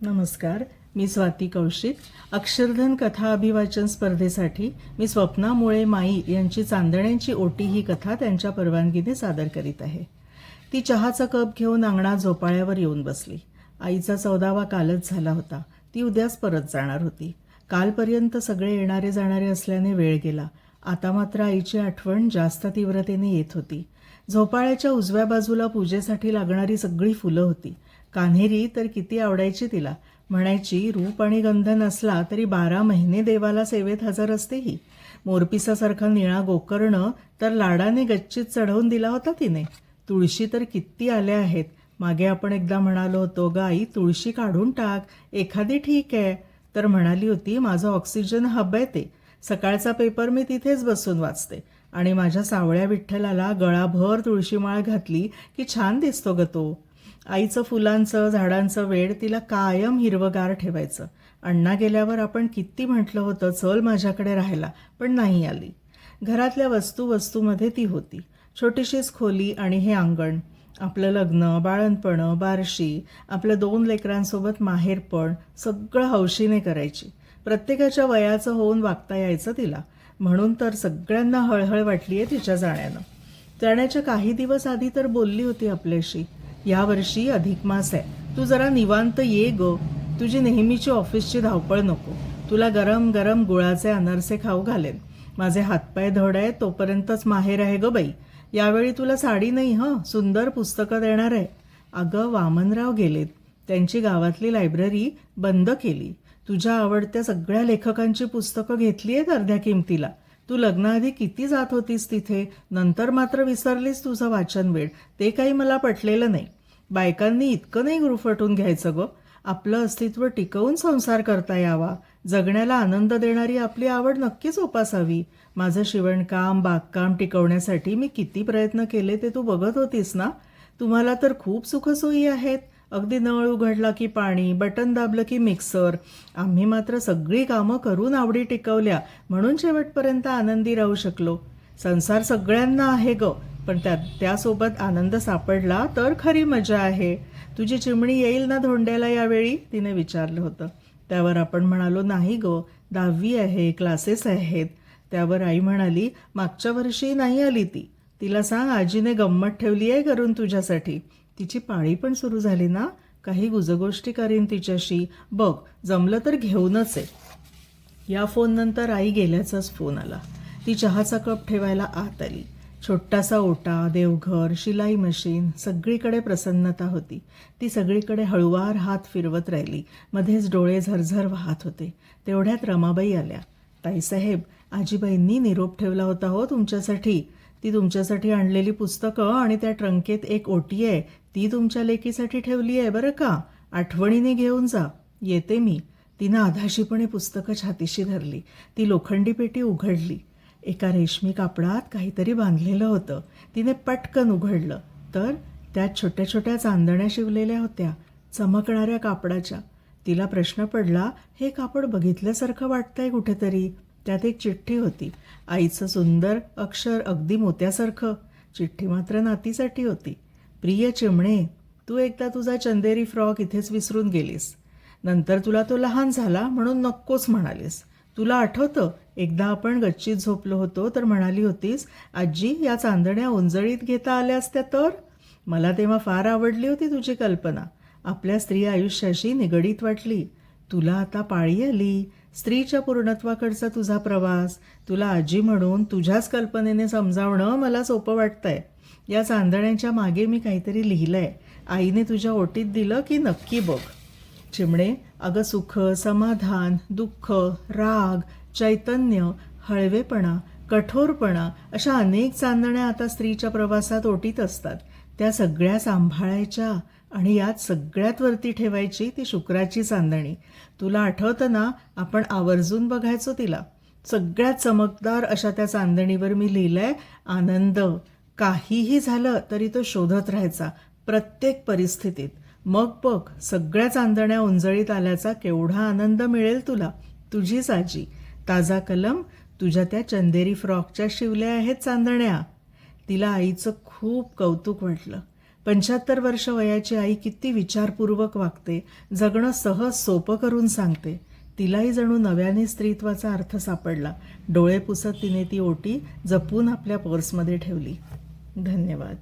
नमस्कार. मी स्वाती कौशिक. अक्षरधन कथा अभिवाचन स्पर्धेसाठी मी स्वप्ना मुळे माई यांची चांदण्यांची ओटी ही कथा त्यांच्या परवानगीने सादर करीत आहे. ती चहाचा कप घेऊन अंगणात झोपाळ्यावर येऊन बसली. आईचा 14वा कालच झाला होता. ती उद्याच परत जाणार होती. कालपर्यंत सगळे येणारे जाणारे असल्याने वेळ गेला. आता मात्र आईची आठवण जास्त तीव्रतेने येत होती. झोपाळ्याच्या उजव्या बाजूला पूजेसाठी लागणारी सगळी फुलं होती. कान्हेरी तर किती आवडायची तिला. म्हणायची रूप आणि गंध नसला तरी 12 महिने देवाला सेवेत हजर असते ही. मोरपिसासारखा निळा गोकर्ण तर लाडाने गच्चीत चढवून दिला होता तिने. तुळशी तर किती आल्या आहेत. मागे आपण एकदा म्हणालो होतो, ग आई तुळशी काढून टाक, एखादी ठीक आहे. तर म्हणाली होती, माझं ऑक्सिजन हब आहे ते. सकाळचा पेपर मी तिथेच बसून वाचते आणि माझ्या सावळ्या विठ्ठलाला गळाभर तुळशीमाळ घातली की छान दिसतो ग तो. आईचं फुलांचं झाडांचं वेड तिला कायम हिरवगार ठेवायचं. अण्णा गेल्यावर आपण किती म्हटलं होतं, चल माझ्याकडे राहायला, पण नाही आली. घरातल्या वस्तूमध्ये ती होती. छोटीशीच खोली आणि हे अंगण. आपलं लग्न, बाळणपणं, बारशी, आपल्या 2 लेकरांसोबत माहेरपण सगळं हौशीने करायची. प्रत्येकाच्या वयाचं होऊन वागता यायचं तिला. म्हणून तर सगळ्यांना हळहळ वाटली आहे तिच्या जाण्यानं. जाण्याच्या काही दिवस आधी तर बोलली होती आपल्याशी, यावर्षी अधिक मास आहे, तू जरा निवांत ये ग. तुझी नेहमीची ऑफिसची धावपळ नको. तुला गरम गरम गुळाचे अनारसे खाऊ घालेन. माझे हातपाय धड आहेत तोपर्यंतच माहेर आहे ग बाई. यावेळी तुला साडी नाही हं, सुंदर पुस्तकं देणार आहे. अगं वामनराव गेलेत. त्यांची गावातली लायब्ररी बंद केली. तुझ्या आवडत्या सगळ्या लेखकांची पुस्तकं घेतली आहेत अर्ध्या किमतीला. तू लग्नाआधी किती जात होतीस तिथे, नंतर मात्र विसरलीस तुझं वाचन वेळ. ते काही मला पटलेलं नाही. बायकांनी इतकं नाही गुरफटून घ्यायचं ग. आपलं अस्तित्व टिकवून संसार करता यावा. जगण्याला आनंद देणारी आपली आवड नक्कीच जोपासावी. माझं शिवणकाम, बागकाम टिकवण्यासाठी मी किती प्रयत्न केले ते तू बघत होतीस ना. तुम्हाला तर खूप सुखसोयी आहेत. अगदी नळ उघडला की पाणी, बटन दाबलं की मिक्सर. आम्ही मात्र सगळी कामं करून आवडी टिकवल्या, म्हणून शेवटपर्यंत आनंदी राहू शकलो. संसार सगळ्यांना आहे ग, पण त्यासोबत आनंद सापडला तर खरी मजा आहे. तुझी चिमणी येईल ना धोंड्याला यावेळी, तिने विचारलं होतं. त्यावर आपण म्हणालो, नाही ग, 10वी आहे, क्लासेस आहेत. त्यावर आई म्हणाली, मागच्या वर्षी नाही आली ती. तिला सांग आजीने गंमत ठेवली आहे करून तुझ्यासाठी. तिची पाळी पण सुरू झाली ना, काही गुजगोष्टी करीन तिच्याशी. बघ जमलं तर घेऊनच आहे. या फोननंतर आई गेल्याचाच फोन आला. ती चहाचा कप ठेवायला आत आली. छोटासा ओटा, देवघर, शिलाई मशीन, सगळीकडे प्रसन्नता होती. ती सगळीकडे हळुवार हात फिरवत राहिली. मध्येच डोळे झरझर वाहत होते. तेवढ्यात रमाबाई आल्या. ताईसाहेब, आजीबाईंनी निरोप ठेवला होता हो तुमच्यासाठी. ती तुमच्यासाठी आणलेली पुस्तकं आणि त्या ट्रंकेत एक ओटी आहे, ती तुमच्या लेकीसाठी ठेवली आहे बरं का. आठवणीने घेऊन जा. येते मी. तिनं आधाशीपणे पुस्तकं छातीशी धरली. ती लोखंडी पेटी उघडली. एका रेशमी कापडात काहीतरी बांधलेलं होतं. तिने पटकन उघडलं तर त्यात छोट्या छोट्या चांदण्या शिवलेल्या होत्या, चमकणाऱ्या कापडाच्या. तिला प्रश्न पडला, हे कापड बघितल्यासारखं वाटतंय कुठेतरी. त्यात एक चिठ्ठी होती. आईचं सुंदर अक्षर अगदी मोत्यासारखं. चिठ्ठी मात्र नातीसाठी होती. प्रिय चिमणे, तू एकदा तुझा चंदेरी फ्रॉक इथेच विसरून गेलीस. नंतर तुला तो लहान झाला म्हणून नक्कोच म्हणालीस. तुला आठवतं, एकदा आपण गच्चीत झोपलो होतो तर म्हणाली होतीस, आजी या चांदण्या उंजळीत घेता आल्या असत्या तर. मला तेव्हा फार आवडली होती तुझी कल्पना. आपल्या स्त्री आयुष्याशी निगडीत वाटली. तुला आता पाळी आली. स्त्रीच्या पूर्णत्वाकडचा तुझा प्रवास. तुला आजी म्हणून तुझ्याच कल्पनेने समजावणं मला सोपं वाटतंय. या चांदण्याच्या मागे मी काहीतरी लिहिलंय. आईने तुझ्या ओटीत दिलं की नक्की बघ. चिमणे, अगं सुख, समाधान, दुःख, राग, चैतन्य, हळवेपणा, कठोरपणा अशा अनेक चांदण्या आता स्त्रीच्या प्रवासात ओटीत असतात. त्या सगळ्या सांभाळायच्या आणि यात सगळ्यात वरती ठेवायची ती शुक्राची चांदणी. तुला आठवतं ना, आपण आवर्जून बघायचो तिला. सगळ्यात चमकदार अशा त्या चांदणीवर मी लिहिलंय, आनंद. काहीही झालं तरी तो शोधत राहायचा प्रत्येक परिस्थितीत. मग बघ सगळ्या चांदण्या उंजळीत आल्याचा केवढा आनंद मिळेल तुला. तुझीच आजी. ताजा कलम. तुझ्या त्या चंदेरी फ्रॉकच्या शिवल्या आहेत चांदण्या. तिला आईचं खूप कौतुक वाटलं. 75 वर्ष वयाची आई किती विचारपूर्वक वागते, जगणं सहज सोपं करून सांगते. तिलाही जणू नव्याने स्त्रीत्वाचा अर्थ सापडला. डोळे पुसत तिने ती ओटी जपून आपल्या पर्समध्ये ठेवली. धन्यवाद.